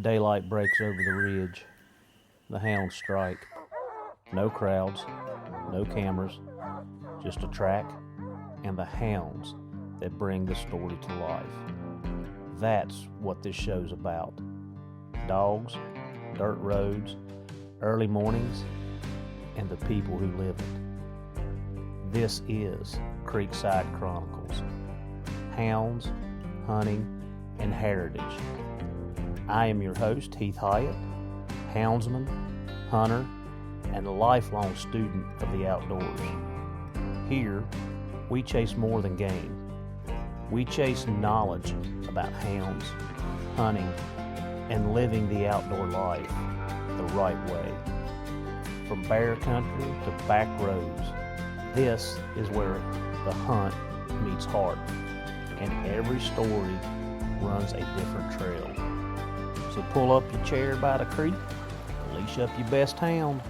Daylight breaks over the ridge. The hounds strike. No crowds, no cameras, just a track and the hounds that bring the story to life. That's what this show's about. Dogs, dirt roads, early mornings, and the people who live it. This is Creekside Chronicles. Hounds, hunting, and heritage. I am your host, Heath Hyatt, houndsman, hunter, and a lifelong student of the outdoors. Here, we chase more than game. We chase knowledge about hounds, hunting, and living the outdoor life the right way. From bear country to back roads, this is where the hunt meets heart, and every story runs a different trail. So pull up your chair by the creek, leash up your best hound,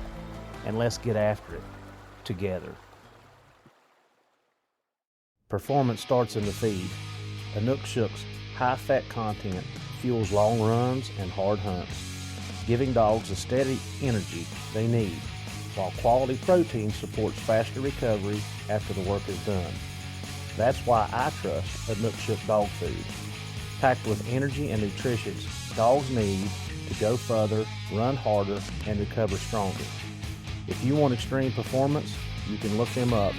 and let's get after it together. Performance starts in the feed. Inukshuk's high-fat content fuels long runs and hard hunts, giving dogs the steady energy they need, while quality protein supports faster recovery after the work is done. That's why I trust Inukshuk dog food. Packed with energy and nutrition dogs need to go further, run harder, and recover stronger. If you want extreme performance, you can look them up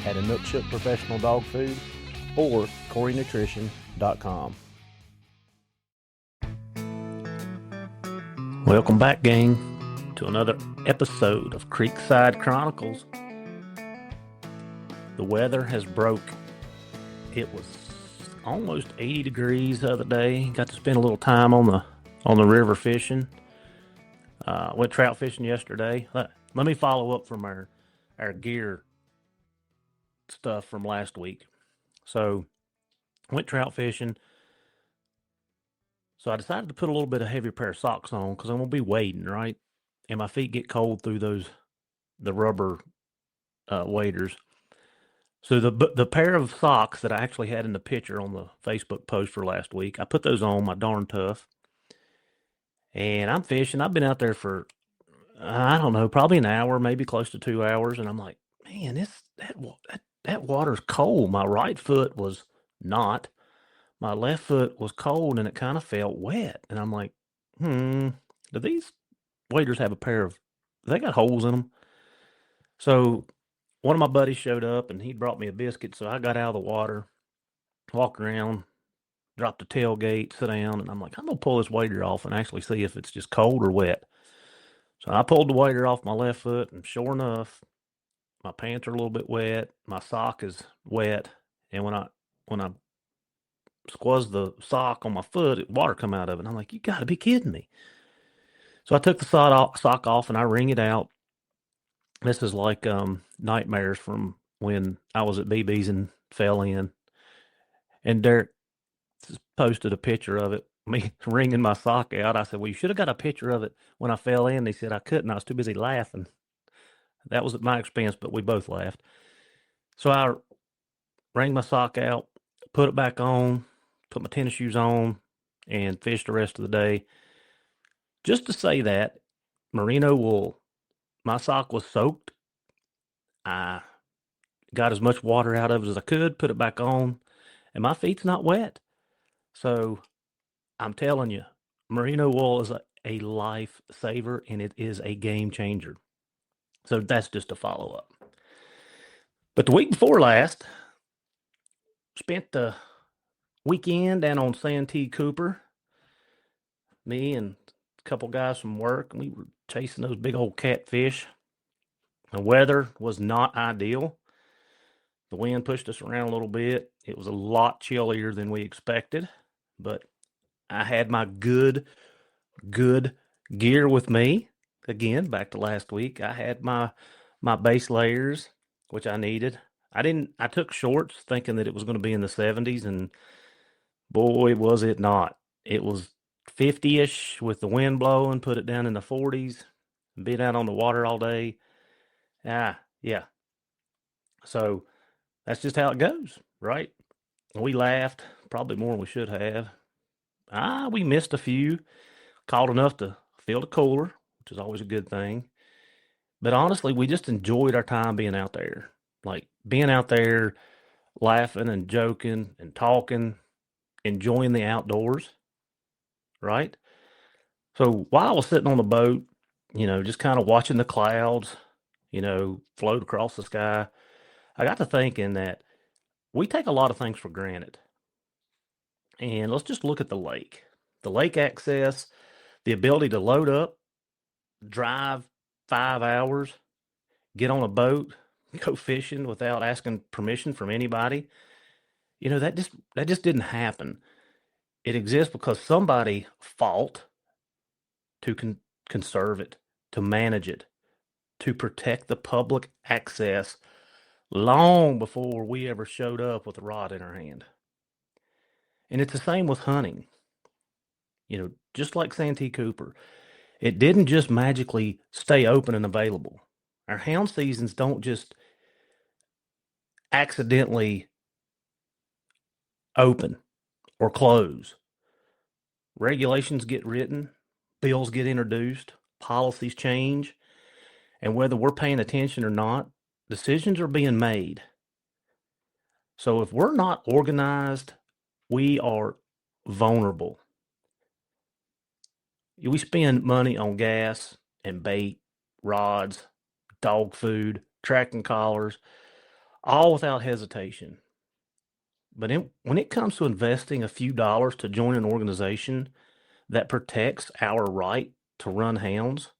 at Inukshuk Professional Dog Food or CoreyNutrition.com. Welcome back, gang, to another episode of Creekside Chronicles. The weather has broke. It was almost 80 degrees the other day. Got to spend a little time on the river fishing. Went trout fishing yesterday. Let me follow up from our gear stuff from last week. So went trout fishing. So I decided to put a little bit of heavier pair of socks on because I'm gonna be wading, right? And my feet get cold through the rubber waders. So the pair of socks that I actually had in the picture on the Facebook post for last week, I put those on, my darn tough. And I'm fishing. I've been out there for, I don't know, probably an hour, maybe close to 2 hours. And I'm like, man, that water's cold. My right foot was not. My left foot was cold and it kind of felt wet. And I'm like, do these waders have they got holes in them? So one of my buddies showed up and he brought me a biscuit. So I got out of the water, walked around, dropped the tailgate, sit down, and I'm like, I'm going to pull this wader off and actually see if it's just cold or wet. So I pulled the wader off my left foot, and sure enough, my pants are a little bit wet, my sock is wet, and when I squeezed the sock on my foot, water come out of it. And I'm like, you got to be kidding me. So I took the sock off and I wring it out. This is like nightmares from when I was at BB's and fell in. And Derek posted a picture of it, me wringing my sock out. I said, well, you should have got a picture of it when I fell in. He said I couldn't. I was too busy laughing. That was at my expense, but we both laughed. So I wring my sock out, put it back on, put my tennis shoes on, and fished the rest of the day. Just to say that, merino wool. My sock was soaked. I got as much water out of it as I could, put it back on, and my feet's not wet. So I'm telling you, merino wool is a lifesaver, and it is a game changer. So that's just a follow-up. But the week before last, spent the weekend down on Santee Cooper. Me and a couple guys from work, and we were chasing those big old catfish. The weather was not ideal. The wind pushed us around a little bit. It was a lot chillier than we expected, but I had my good gear with me. Again, back to last week, I had my base layers, which I needed. I took shorts thinking that it was going to be in the 70s, and boy, was it not. It was 50-ish with the wind blowing, put it down in the 40s, been out on the water all day. Yeah. So that's just how it goes, right? We laughed, probably more than we should have. We missed a few. cold enough to fill the cooler, which is always a good thing. But honestly, we just enjoyed our time being out there. Like being out there, laughing and joking and talking, enjoying the outdoors, right? So while I was sitting on the boat, just kind of watching the clouds, float across the sky, I got to thinking that we take a lot of things for granted. And let's just look at the lake. The lake access, the ability to load up, drive 5 hours, get on a boat, go fishing without asking permission from anybody. That just didn't happen. It exists because somebody fought to conserve it, to manage it, to protect the public access long before we ever showed up with a rod in our hand. And it's the same with hunting. Just like Santee Cooper, it didn't just magically stay open and available. Our hound seasons don't just accidentally open or close. Regulations get written, bills get introduced, policies change, and whether we're paying attention or not, decisions are being made. So if we're not organized, we are vulnerable. We spend money on gas and bait, rods, dog food, tracking collars, all without hesitation. But when it comes to investing a few dollars to join an organization that protects our right to run hounds,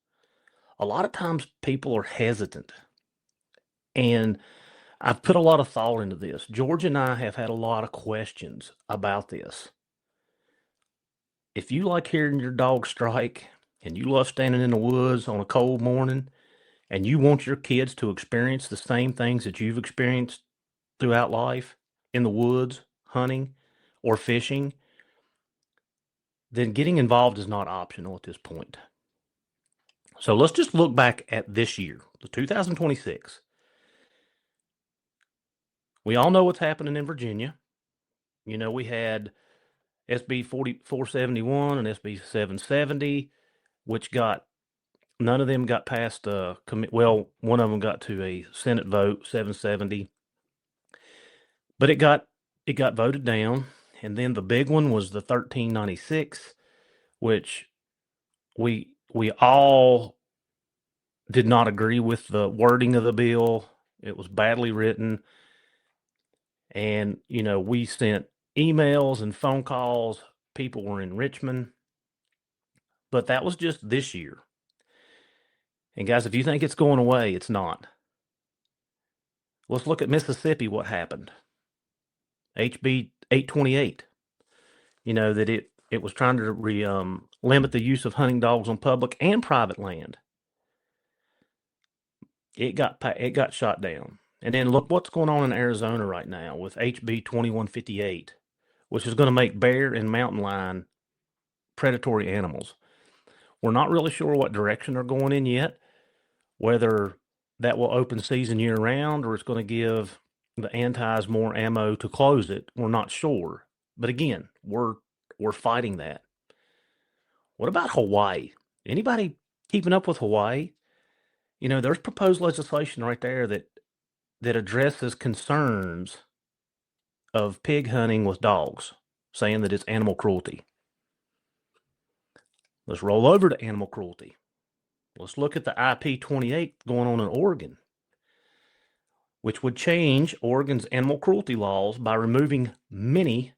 a lot of times people are hesitant. And I've put a lot of thought into this. George and I have had a lot of questions about this. If you like hearing your dog strike and you love standing in the woods on a cold morning and you want your kids to experience the same things that you've experienced throughout life in the woods, hunting, or fishing, then getting involved is not optional at this point. So let's just look back at this year, the 2026. We all know what's happening in Virginia. We had SB 471 and SB 770, which none of them got past well, one of them got to a Senate vote, 770, but it got voted down. And then the big one was the 1396, which we all did not agree with the wording of the bill. It was badly written. And, we sent emails and phone calls. People were in Richmond. But that was just this year. And guys, if you think it's going away, it's not. Let's look at Mississippi, what happened. HB 828. That it was trying to limit the use of hunting dogs on public and private land. It got shot down. And then look what's going on in Arizona right now with HB 2158, which is going to make bear and mountain lion predatory animals. We're not really sure what direction they're going in yet, whether that will open season year round or it's going to give the antis more ammo to close it. We're not sure. But again, we're fighting that. What about Hawaii? Anybody keeping up with Hawaii? There's proposed legislation right there that addresses concerns of pig hunting with dogs, saying that it's animal cruelty. Let's roll over to animal cruelty. Let's look at the IP 28 going on in Oregon, which would change Oregon's animal cruelty laws by removing many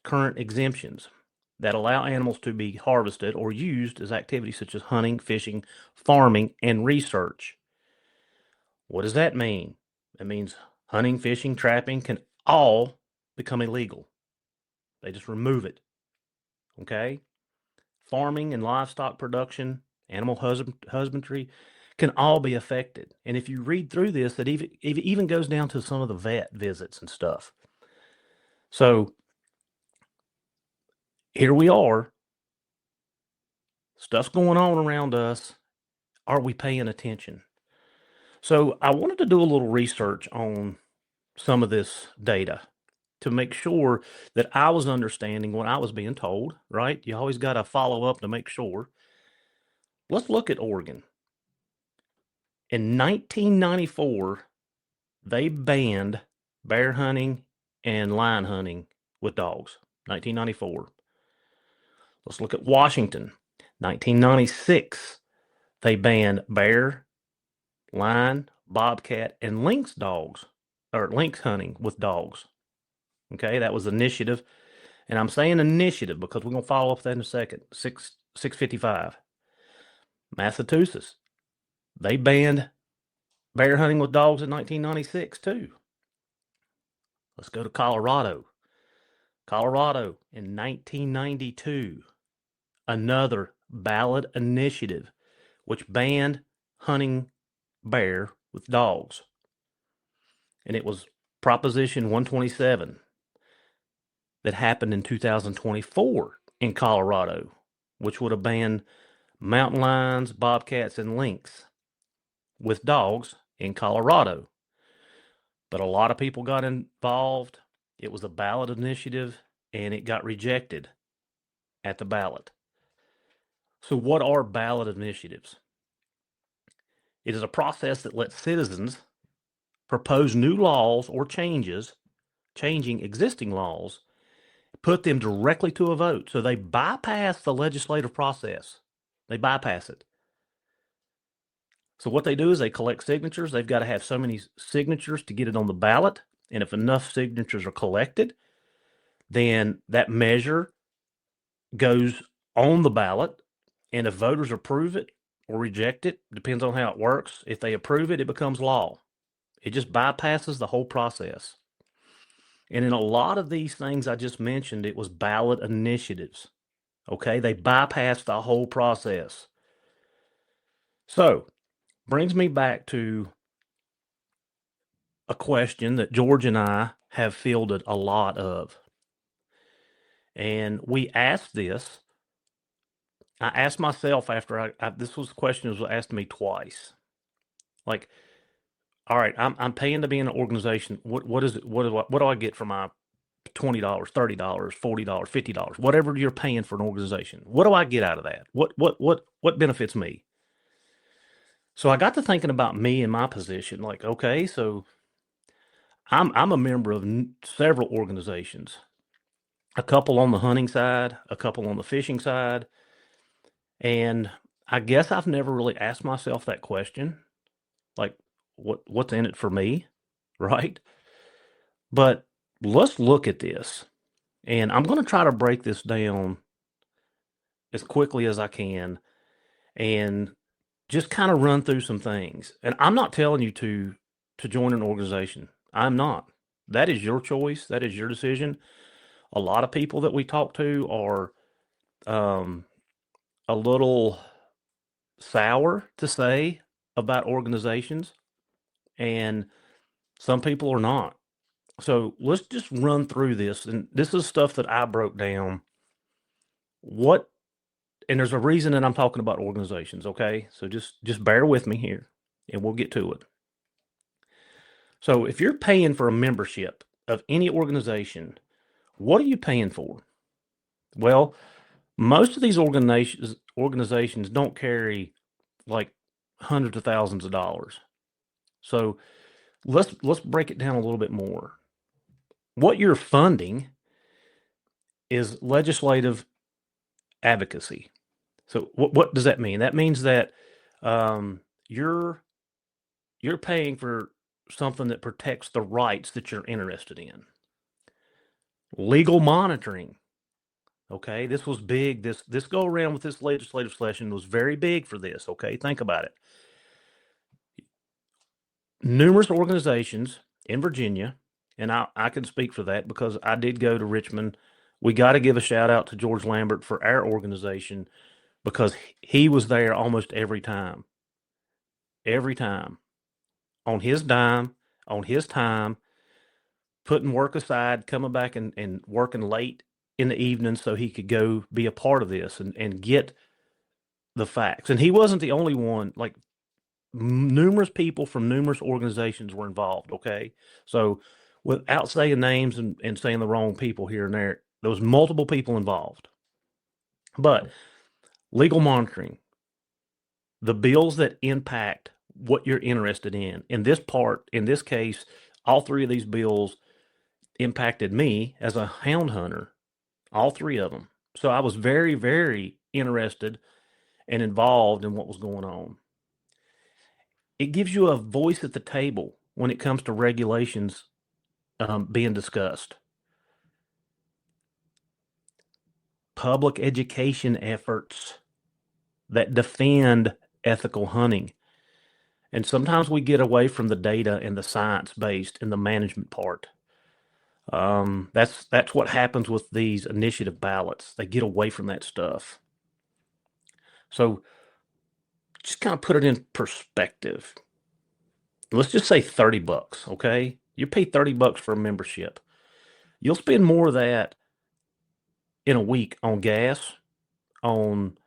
current exemptions that allow animals to be harvested or used as activities such as hunting, fishing, farming, and research. What does that mean? It means hunting, fishing, trapping can all become illegal. They just remove it. Okay? Farming and livestock production, animal husbandry can all be affected. And if you read through this, it even goes down to some of the vet visits and stuff. So here we are. Stuff's going on around us. Are we paying attention? So I wanted to do a little research on some of this data to make sure that I was understanding what I was being told, right? You always got to follow up to make sure. Let's look at Oregon. In 1994, they banned bear hunting and lion hunting with dogs. 1994. Let's look at Washington. 1996, they banned bear, lion, bobcat, and lynx hunting with dogs. Okay, that was initiative. And I'm saying initiative because we're going to follow up that in a second. 655. Massachusetts, they banned bear hunting with dogs in 1996 too. Let's go to Colorado. Colorado in 1992, another ballot initiative which banned hunting bear with dogs. And it was Proposition 127 that happened in 2024 in Colorado, which would have banned mountain lions, bobcats, and lynx with dogs in Colorado. But a lot of people got involved. It was a ballot initiative, and it got rejected at the ballot. So what are ballot initiatives? It is a process that lets citizens propose new laws or changing existing laws, put them directly to a vote. So they bypass the legislative process. They bypass it. So what they do is they collect signatures. They've got to have so many signatures to get it on the ballot. And if enough signatures are collected, then that measure goes on the ballot. And if voters approve it or reject it, depends on how it works. If they approve it, it becomes law. It just bypasses the whole process. And in a lot of these things I just mentioned, it was ballot initiatives. Okay, they bypassed the whole process. So, brings me back to a question that George and I have fielded a lot of. And we asked this. I asked myself after this was the question that was asked to me twice. Like, all right, I'm paying to be in an organization. What is it? What do I get for my $20, $30, $40, $50, whatever you're paying for an organization? What do I get out of that? What benefits me? So I got to thinking about me and my position. Like, okay, so I'm a member of several organizations, a couple on the hunting side, a couple on the fishing side, and I guess I've never really asked myself that question, like what's in it for me, right? But let's look at this, and I'm going to try to break this down as quickly as I can, and just kind of run through some things. And I'm not telling you to join an organization. I'm not. That is your choice. That is your decision. A lot of people that we talk to are a little sour to say about organizations, and some people are not. So let's just run through this. And this is stuff that I broke down. And there's a reason that I'm talking about organizations, okay? So just bear with me here, and we'll get to it. So if you're paying for a membership of any organization, what are you paying for? Well, most of these organizations don't carry like hundreds of thousands of dollars. So let's break it down a little bit more. What you're funding is legislative advocacy. So what does that mean? That means that you're paying for something that protects the rights that you're interested in. Legal monitoring. Okay, this was big. This go around with this legislative session was very big for this. Okay, think about it. Numerous organizations in Virginia, and I can speak for that because I did go to Richmond. We got to give a shout out to George Lambert for our organization because he was there almost every time. Every time. On his dime, on his time, putting work aside, coming back and working late in the evening so he could go be a part of this and get the facts. And he wasn't the only one. Like, numerous people from numerous organizations were involved, okay? So without saying names and saying the wrong people here and there, there was multiple people involved. But legal monitoring, the bills that impact what you're interested in this case, all three of these bills impacted me as a hound hunter, all three of them. So I was very, very interested and involved in what was going on. It gives you a voice at the table when it comes to regulations being discussed. Public education efforts that defend ethical hunting. And sometimes we get away from the data and the science-based and the management part. That's what happens with these initiative ballots. They get away from that stuff. So just kind of put it in perspective. Let's just say $30, okay? You pay $30 for a membership. You'll spend more of that in a week on gas, on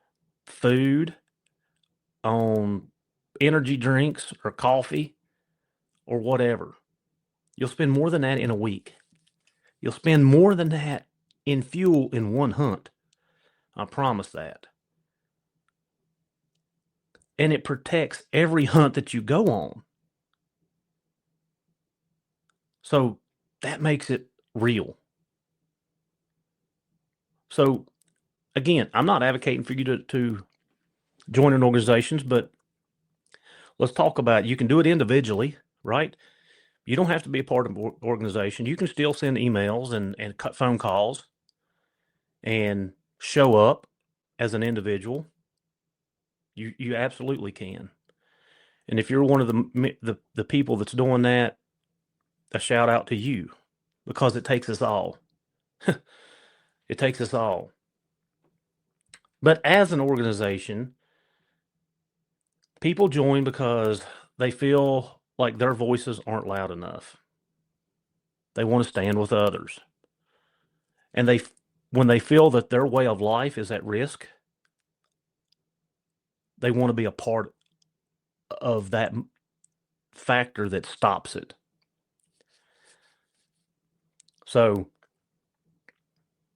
food, on energy drinks or coffee or whatever. You'll spend more than that in a week. You'll spend more than that in fuel in one hunt. I promise that. And it protects every hunt that you go on. So that makes it real. So again, I'm not advocating for you to join in organizations, but let's talk about it. You can do it individually, right? You don't have to be a part of an organization. You can still send emails and cut phone calls and show up as an individual. You absolutely can. And if you're one of the people that's doing that, a shout out to you, because it takes us all. It takes us all. But as an organization, people join because they feel like their voices aren't loud enough. They want to stand with others. And when they feel that their way of life is at risk, they want to be a part of that factor that stops it. So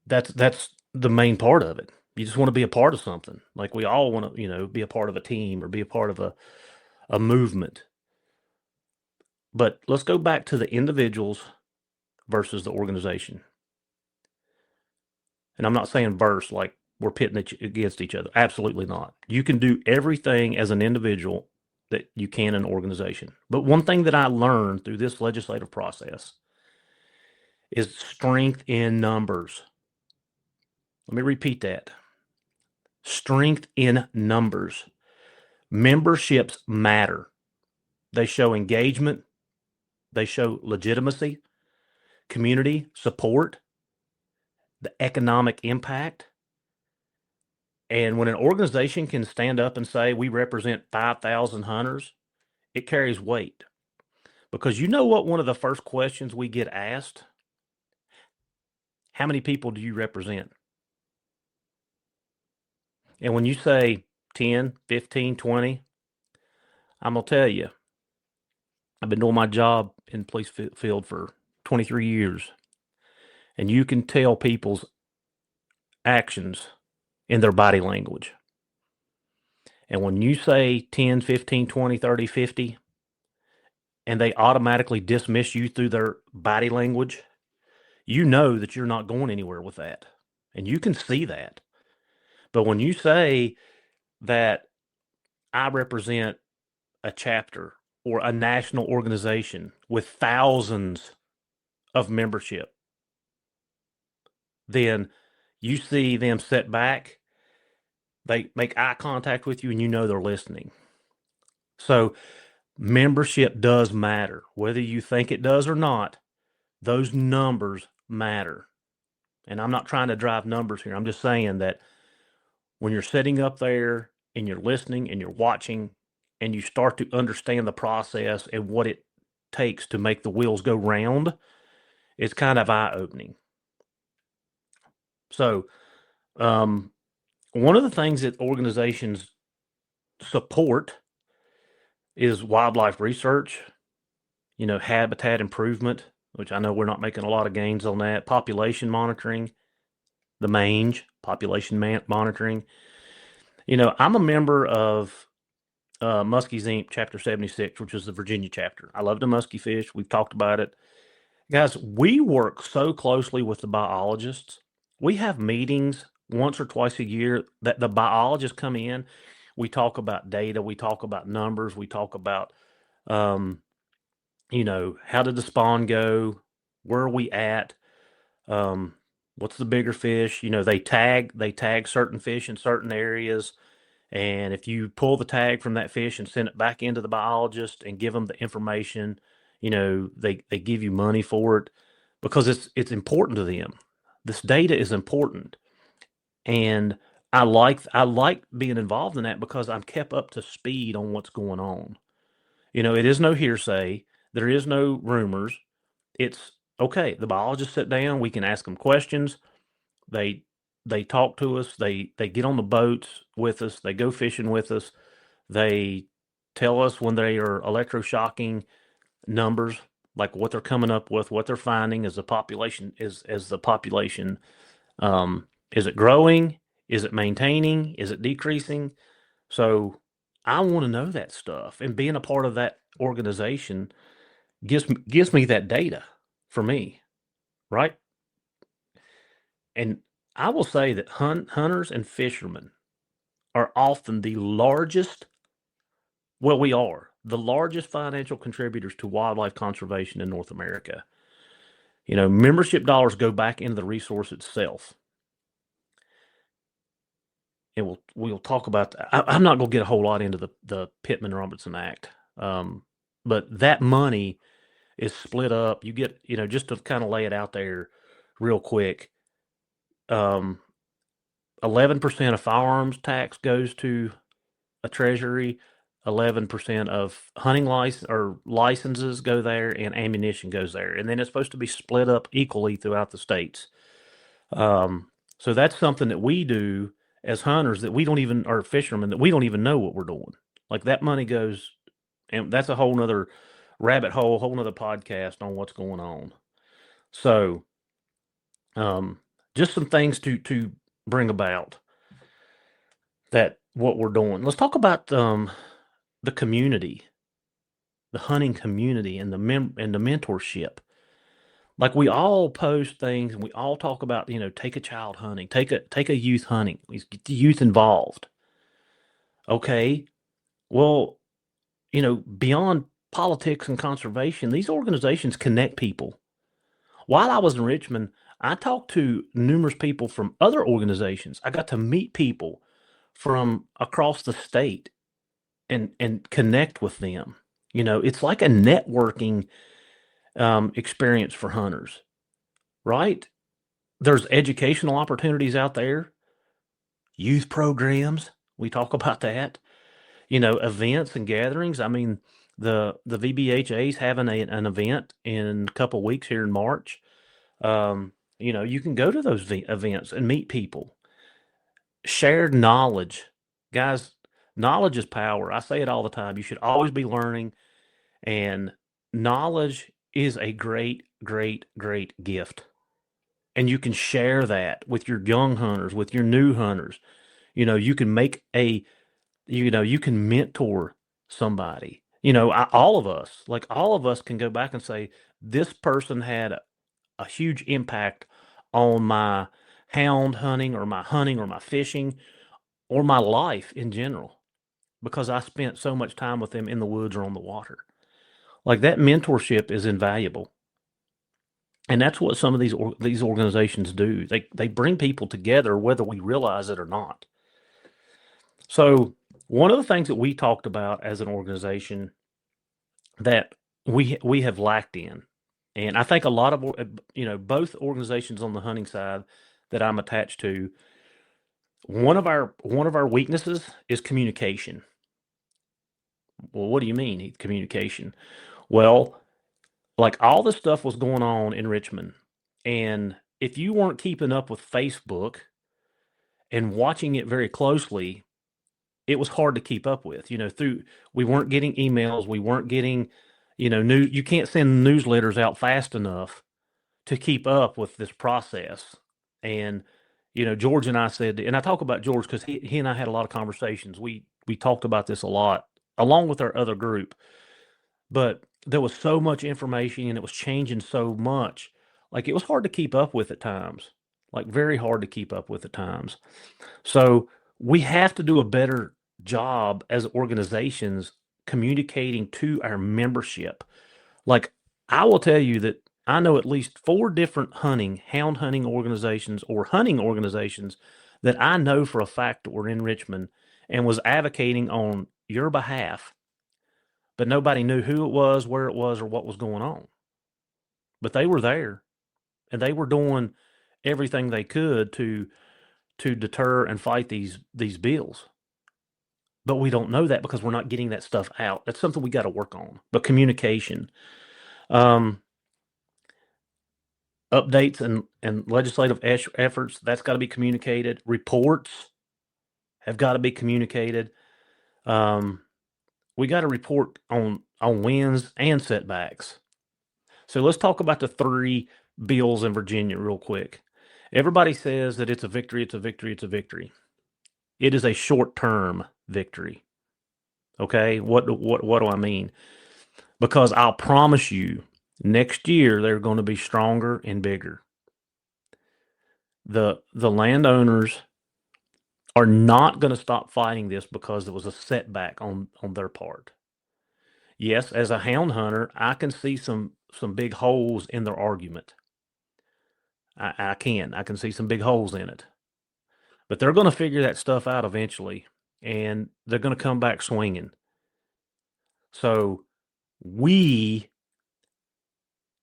that's the main part of it. You just want to be a part of something. Like we all want to, be a part of a team or be a part of a movement. But let's go back to the individuals versus the organization. And I'm not saying verse like we're pitting it against each other. Absolutely not. You can do everything as an individual that you can in an organization. But one thing that I learned through this legislative process is strength in numbers. Let me repeat that. Strength in numbers. Memberships matter. They show engagement. They show legitimacy, community support, the economic impact. And when an organization can stand up and say, we represent 5,000 hunters, it carries weight. Because you know what one of the first questions we get asked? How many people do you represent? And when you say 10, 15, 20, I'm going to tell you, I've been doing my job in the police field for 23 years. And you can tell people's actions in their body language. And when you say 10, 15, 20, 30, 50, and they automatically dismiss you through their body language, you know that you're not going anywhere with that. And you can see that. But when you say that I represent a chapter or a national organization with thousands of membership, then you see them sit back, they make eye contact with you, and you know they're listening. So membership does matter. Whether you think it does or not, those numbers matter. And I'm not trying to drive numbers here. I'm just saying that when you're sitting up there and you're listening and you're watching and you start to understand the process and what it takes to make the wheels go round, it's kind of eye-opening. So one of the things that organizations support is wildlife research, habitat improvement, which I know we're not making a lot of gains on that. Population monitoring, the mange, monitoring. I'm a member of Muskies Inc. Chapter 76, which is the Virginia chapter. I love the muskie fish. We've talked about it. Guys, we work so closely with the biologists. We have meetings once or twice a year that the biologists come in. We talk about data. We talk about numbers. We talk about, um, how did the spawn go? Where are we at? Um, what's the bigger fish? They tag certain fish in certain areas. And if you pull the tag from that fish and send it back into the biologist and give them the information, they give you money for it because it's important to them. This data is important. And I like being involved in that because I'm kept up to speed on what's going on. It is no hearsay. There is no rumors. It's okay. The biologists sit down. We can ask them questions. They they talk to us. They get on the boats with us. They go fishing with us. They tell us when they are electroshocking numbers, like what they're coming up with, what they're finding as the population is it growing? Is it maintaining? Is it decreasing? So I want to know that stuff, and being a part of that organization gives me that data for me, right? And I will say that hunters and fishermen are often the largest. Well, we are the largest financial contributors to wildlife conservation in North America. Membership dollars go back into the resource itself. And we'll talk about that. I'm not going to get a whole lot into the Pittman Robertson Act, but that money is split up. You get, just to kind of lay it out there real quick. 11% of firearms tax goes to a treasury. 11% of hunting licenses go there, and ammunition goes there, and then it's supposed to be split up equally throughout the states. So that's something that we do as hunters that we don't even, or fishermen, that we don't even know what we're doing. Like that money goes, and that's a whole nother rabbit hole, whole nother podcast on what's going on. So, just some things to bring about that what we're doing. Let's talk about the community, the hunting community, and the mentorship. Like we all post things and we all talk about, take a child hunting, take a youth hunting. Get the youth involved. Okay. Well, beyond politics and conservation, these organizations connect people. While I was in Richmond, I talked to numerous people from other organizations. I got to meet people from across the state and connect with them. It's like a networking experience for hunters, right? There's educational opportunities out there, youth programs. We talk about that, events and gatherings. I mean, the VBHA is having an event in a couple weeks here in March. You can go to those events and meet people. Shared knowledge, guys. Knowledge is power. I say it all the time. You should always be learning, and knowledge is a great, great, great gift. And you can share that with your young hunters, with your new hunters. You can you can mentor somebody. All of us can go back and say, this person had a huge impact on my hound hunting or my fishing or my life in general because I spent so much time with them in the woods or on the water. Like that mentorship is invaluable. And that's what some of these organizations do. They bring people together whether we realize it or not. So one of the things that we talked about as an organization that we have lacked in, and I think a lot of both organizations on the hunting side that I'm attached to, one of our weaknesses is communication. Well, what do you mean communication? Well, like all this stuff was going on in Richmond, and if you weren't keeping up with Facebook and watching it very closely, it was hard to keep up with. We weren't getting emails, we weren't getting, You can't send newsletters out fast enough to keep up with this process. And George and I said, and I talk about George because he and I had a lot of conversations. We talked about this a lot, along with our other group. But there was so much information and it was changing so much. Like it was hard to keep up with at times. Like very hard to keep up with at times. So we have to do a better job as organizations communicating to our membership. Like I will tell you that I know at least 4 different hound hunting organizations or hunting organizations that I know for a fact that were in Richmond and was advocating on your behalf, but nobody knew who it was, where it was, or what was going on. But they were there and they were doing everything they could to deter and fight these bills. But we don't know that because we're not getting that stuff out. That's something we got to work on. But communication. Updates and legislative efforts, that's got to be communicated. Reports have got to be communicated. We got to report on wins and setbacks. So let's talk about the 3 bills in Virginia real quick. Everybody says that it's a victory, it's a victory, it's a victory. It is a short-term victory. Okay, what do I mean? Because I'll promise you, next year they're going to be stronger and bigger. The landowners are not going to stop fighting this because it was a setback on their part. Yes, as a hound hunter, I can see some big holes in their argument. I can see some big holes in it. But they're going to figure that stuff out eventually, and they're going to come back swinging. So we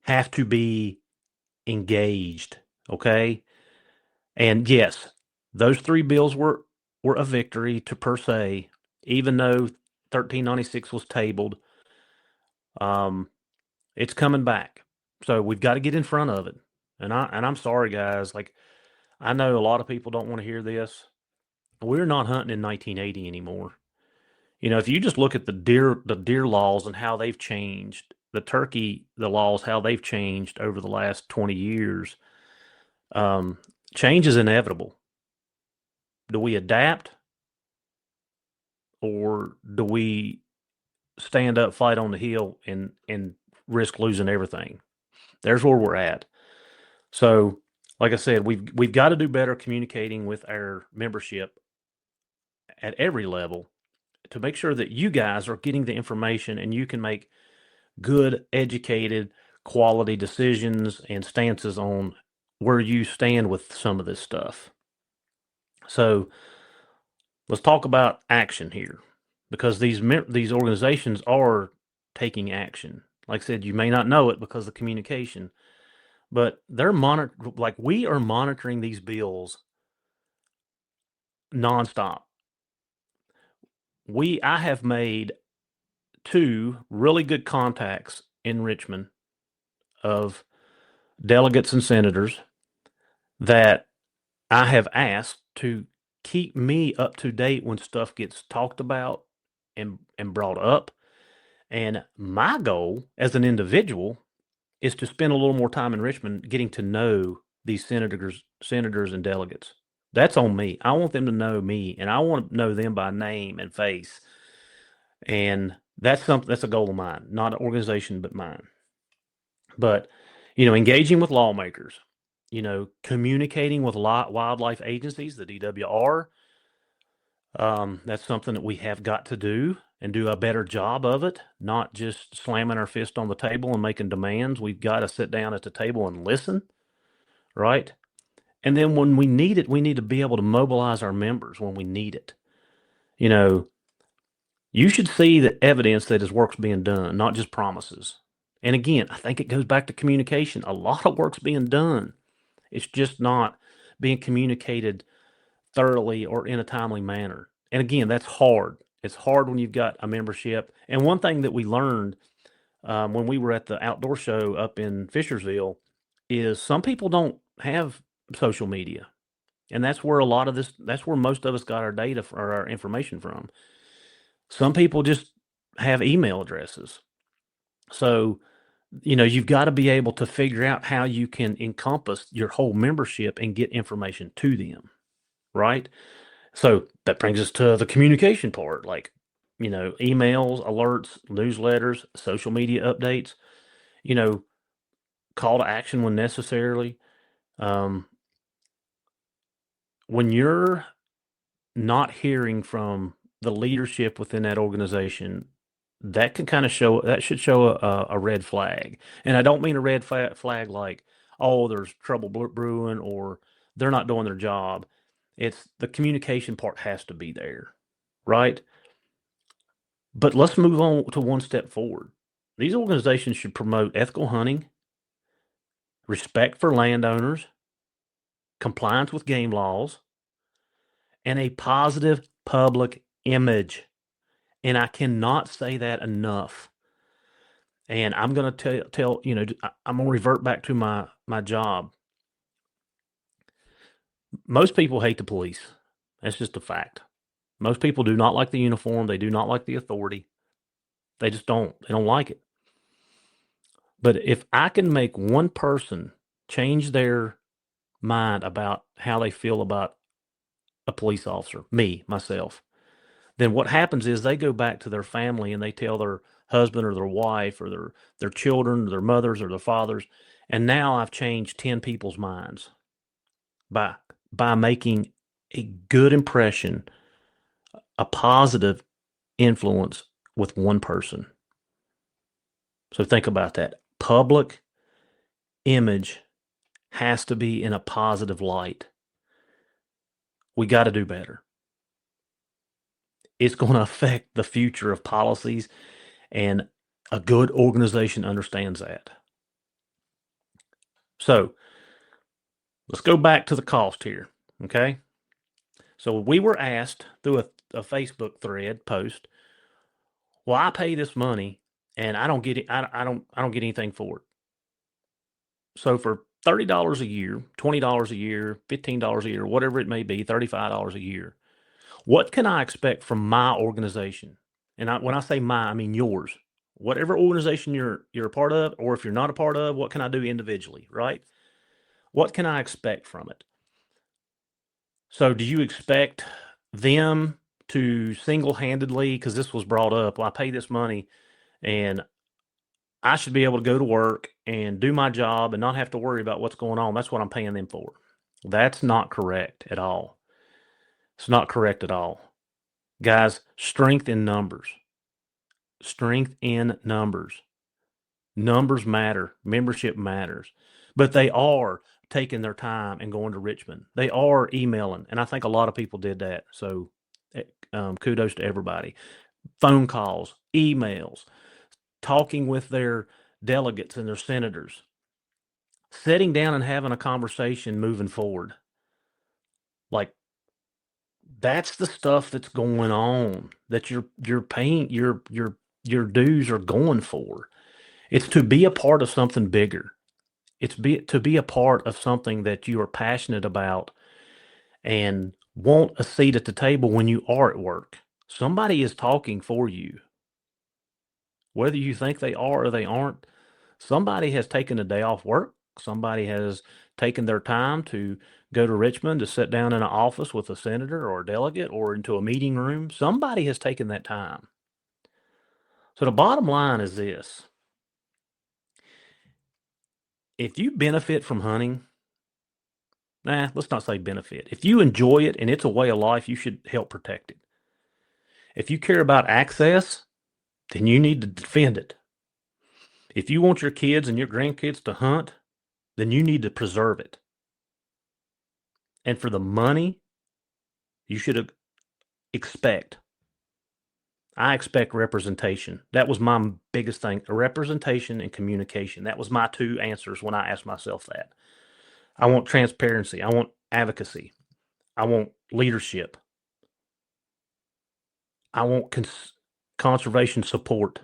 have to be engaged, okay? And yes, those 3 bills were a victory to per se, even though 1396 was tabled. It's coming back. So we've got to get in front of it. And I'm sorry, guys. Like, I know a lot of people don't want to hear this. We're not hunting in 1980 anymore. If you just look at the deer laws and how they've changed, the laws, how they've changed over the last 20 years, change is inevitable. Do we adapt, or do we stand up, fight on the hill, and risk losing everything? There's where we're at. So, like I said, we've got to do better communicating with our membership at every level to make sure that you guys are getting the information and you can make good, educated, quality decisions and stances on where you stand with some of this stuff. So let's talk about action here, because these organizations are taking action. Like I said, you may not know it because of communication, but they're like we are monitoring these bills nonstop. I have made 2 really good contacts in Richmond of delegates and senators that I have asked to keep me up to date when stuff gets talked about and brought up. And my goal as an individual is to spend a little more time in Richmond getting to know these senators and delegates. That's on me. I want them to know me, and I want to know them by name and face. And that's a goal of mine, not an organization, but mine. But, engaging with lawmakers, communicating with wildlife agencies, the DWR, that's something that we have got to do and do a better job of it, not just slamming our fist on the table and making demands. We've got to sit down at the table and listen, right? And then when we need it, we need to be able to mobilize our members when we need it. You should see the evidence that his work's being done, not just promises. And again, I think it goes back to communication. A lot of work's being done. It's just not being communicated thoroughly or in a timely manner. And again, that's hard. It's hard when you've got a membership. And one thing that we learned when we were at the outdoor show up in Fishersville is some people don't have social media. And that's where that's where most of us got our data or our information from. Some people just have email addresses. So, you've got to be able to figure out how you can encompass your whole membership and get information to them, right? So that brings us to the communication part, like, emails, alerts, newsletters, social media updates, you know, call to action when necessarily. Um, when you're not hearing from the leadership within that organization, that should show a red flag. And I don't mean a red flag like, oh, there's trouble brewing or they're not doing their job. It's the communication part has to be there, right? But let's move on to one step forward. These organizations should promote ethical hunting, respect for landowners, compliance with game laws, and a positive public image. And I cannot say that enough. And I'm going to tell, I'm going to revert back to my job. Most people hate the police. That's just a fact. Most people do not like the uniform. They do not like the authority. They just don't. They don't like it. But if I can make one person change their mind about how they feel about a police officer, myself, then what happens is they go back to their family and they tell their husband or their wife or their children or their mothers or their fathers, and now I've changed 10 people's minds by making a good impression, a positive influence with one person. So think about that. Public image has to be in a positive light. We got to do better. It's going to affect the future of policies, and a good organization understands that. So let's go back to the cost here. Okay. So we were asked through a Facebook thread post, well, I pay this money and I don't get it. I don't get anything for it. So for $30 a year, $20 a year, $15 a year, whatever it may be, $35 a year, what can I expect from my organization? And when I say my, I mean yours. Whatever organization you're a part of, or if you're not a part of, what can I do individually, right? What can I expect from it? So do you expect them to single-handedly, because this was brought up, well, I pay this money and I should be able to go to work and do my job and not have to worry about what's going on. That's what I'm paying them for. That's not correct at all. It's not correct at all. Guys, strength in numbers. Strength in numbers. Numbers matter. Membership matters. But they are taking their time and going to Richmond. They are emailing. And I think a lot of people did that. So kudos to everybody. Phone calls, emails, talking with their delegates and their senators, sitting down and having a conversation moving forward. Like, that's the stuff that's going on that you're paying your dues are going for. It's to be a part of something bigger. It's to be a part of something that you are passionate about and want a seat at the table when you are at work. Somebody is talking for you. Whether you think they are or they aren't, somebody has taken a day off work. Somebody has taken their time to go to Richmond to sit down in an office with a senator or a delegate or into a meeting room. Somebody has taken that time. So the bottom line is this. If you benefit from hunting, let's not say benefit. If you enjoy it and it's a way of life, you should help protect it. If you care about access, then you need to defend it. If you want your kids and your grandkids to hunt, then you need to preserve it. And for the money, you should expect. I expect representation. That was my biggest thing, representation and communication. That was my two answers when I asked myself that. I want transparency. I want advocacy. I want leadership. I want conservation support.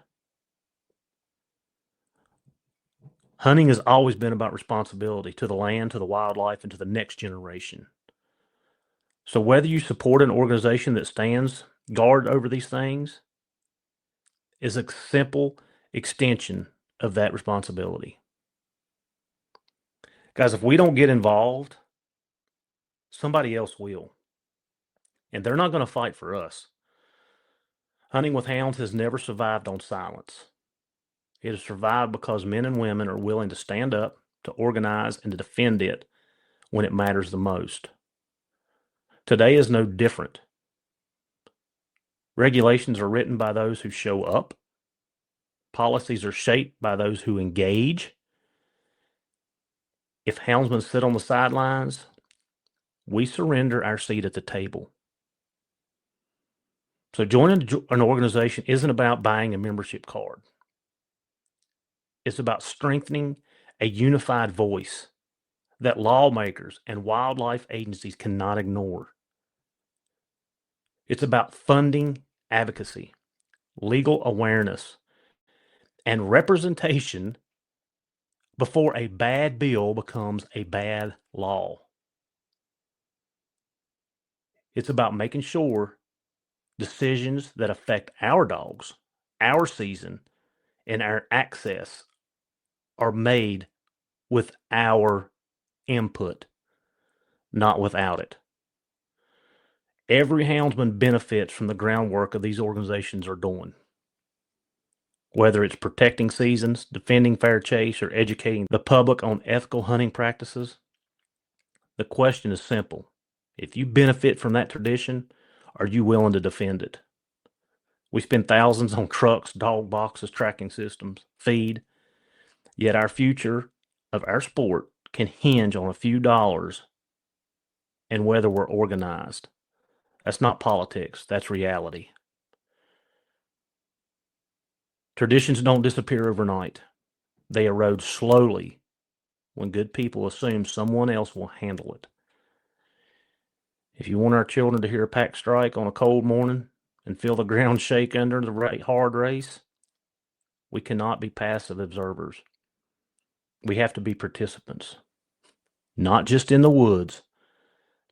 Hunting has always been about responsibility to the land, to the wildlife, and to the next generation. So whether you support an organization that stands guard over these things is a simple extension of that responsibility. Guys, if we don't get involved, somebody else will. And they're not going to fight for us. Hunting with hounds has never survived on silence. It has survived because men and women are willing to stand up, to organize, and to defend it when it matters the most. Today is no different. Regulations are written by those who show up. Policies are shaped by those who engage. If houndsmen sit on the sidelines, we surrender our seat at the table. So joining an organization isn't about buying a membership card. It's about strengthening a unified voice that lawmakers and wildlife agencies cannot ignore. It's about funding advocacy, legal awareness, and representation before a bad bill becomes a bad law. It's about making sure decisions that affect our dogs, our season, and our access are made with our input, not without it. Every houndsman benefits from the groundwork of these organizations are doing. Whether it's protecting seasons, defending fair chase, or educating the public on ethical hunting practices, the question is simple. If you benefit from that tradition, are you willing to defend it? We spend thousands on trucks, dog boxes, tracking systems, feed, yet our future of our sport can hinge on a few dollars and whether we're organized. That's not politics, that's reality. Traditions don't disappear overnight. They erode slowly when good people assume someone else will handle it. If you want our children to hear a pack strike on a cold morning and feel the ground shake under the hard race, we cannot be passive observers. We have to be participants, not just in the woods,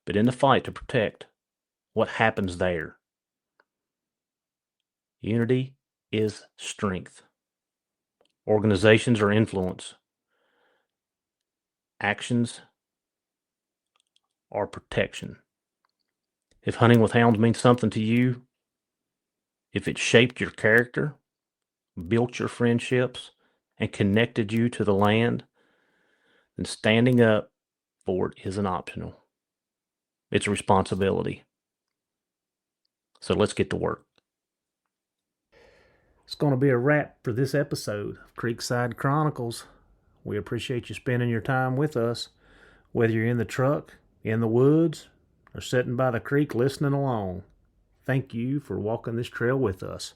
but in the fight to protect what happens there. Unity is strength. Organizations are influence. Actions are protection. If hunting with hounds means something to you, if it shaped your character, built your friendships, and connected you to the land, then standing up for it isn't optional. It's a responsibility. So let's get to work. It's going to be a wrap for this episode of Creekside Chronicles. We appreciate you spending your time with us, whether you're in the truck, in the woods, or sitting by the creek listening along. Thank you for walking this trail with us.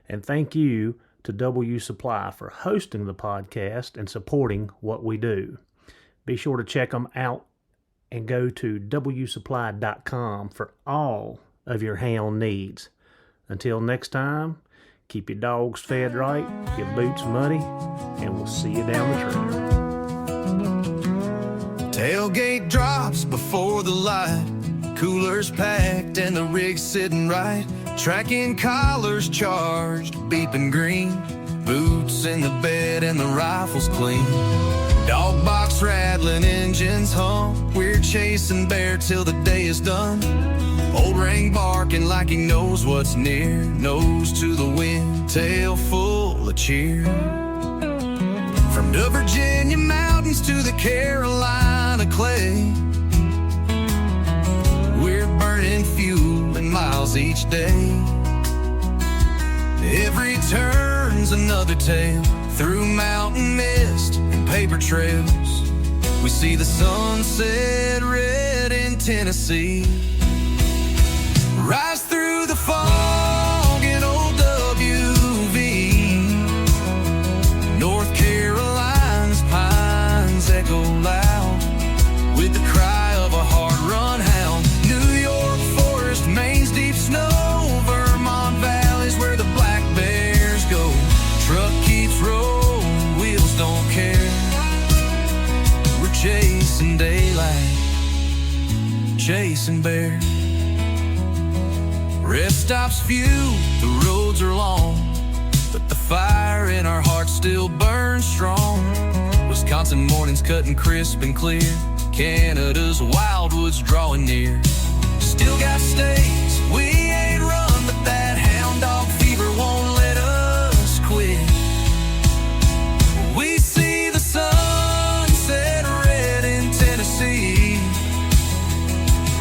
And thank you to W Supply for hosting the podcast and supporting what we do. Be sure to check them out and go to wsupply.com for all of your hound needs. Until next time, keep your dogs fed right, your boots muddy, and we'll see you down the trail. Tailgate drops before the light, coolers packed and the rig sitting right, tracking collars charged, beeping green, boots in the bed and the rifle's clean. Dog box rattling, engines hum, we're chasing bear till the day is done. Old ring barking like he knows what's near, nose to the wind, tail full of cheer. From the Virginia mountains to the Carolina clay, we're burning fuel and miles each day. Every turn's another tale, through mountain mist and paper trails. We see the sunset red in Tennessee, rise through the fog in old WV. North Carolina's pines echo loud with the cry of a hard-run hound. New York forest, Maine's deep snow, Vermont valleys where the black bears go. Truck keeps rolling, wheels don't care. We're chasing daylight, chasing bear. Rest stops few, the roads are long, but the fire in our hearts still burns strong. Wisconsin mornings cutting crisp and clear, Canada's wildwoods drawing near. Still got states we ain't run, but that hound dog fever won't let us quit. We see the sun set red in Tennessee,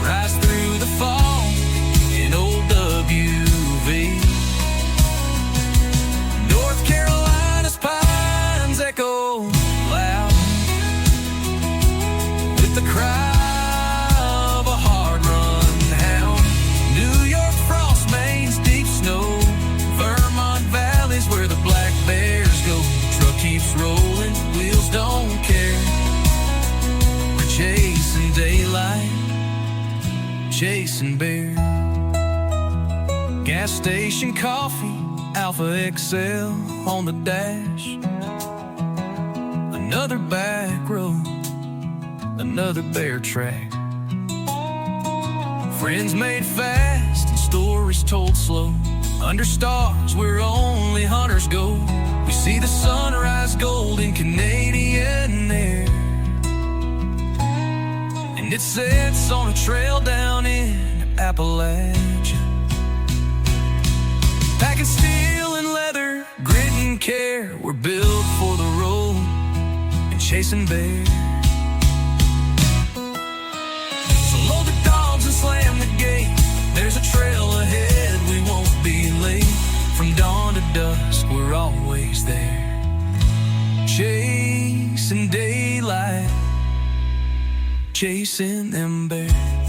rise through the fall in old WV. North Carolina's pines echo loud with the cry of a hard-run hound. New York frost mains, deep snow, Vermont valleys where the black bears go. Truck keeps rolling, wheels don't care. We're chasing daylight, chasing bear. Gas station coffee, Alpha XL on the dash. Another back road, another bear track. Friends made fast and stories told slow. Under stars where only hunters go. We see the sunrise gold in Canadian air, and it sets on a trail down in Appalachia. Packing steel and leather, grit and care. We're built for the road and chasing bear. So load the dogs and slam the gate. There's a trail ahead, we won't be late. From dawn to dusk, we're always there. Chasing daylight, chasing them bears.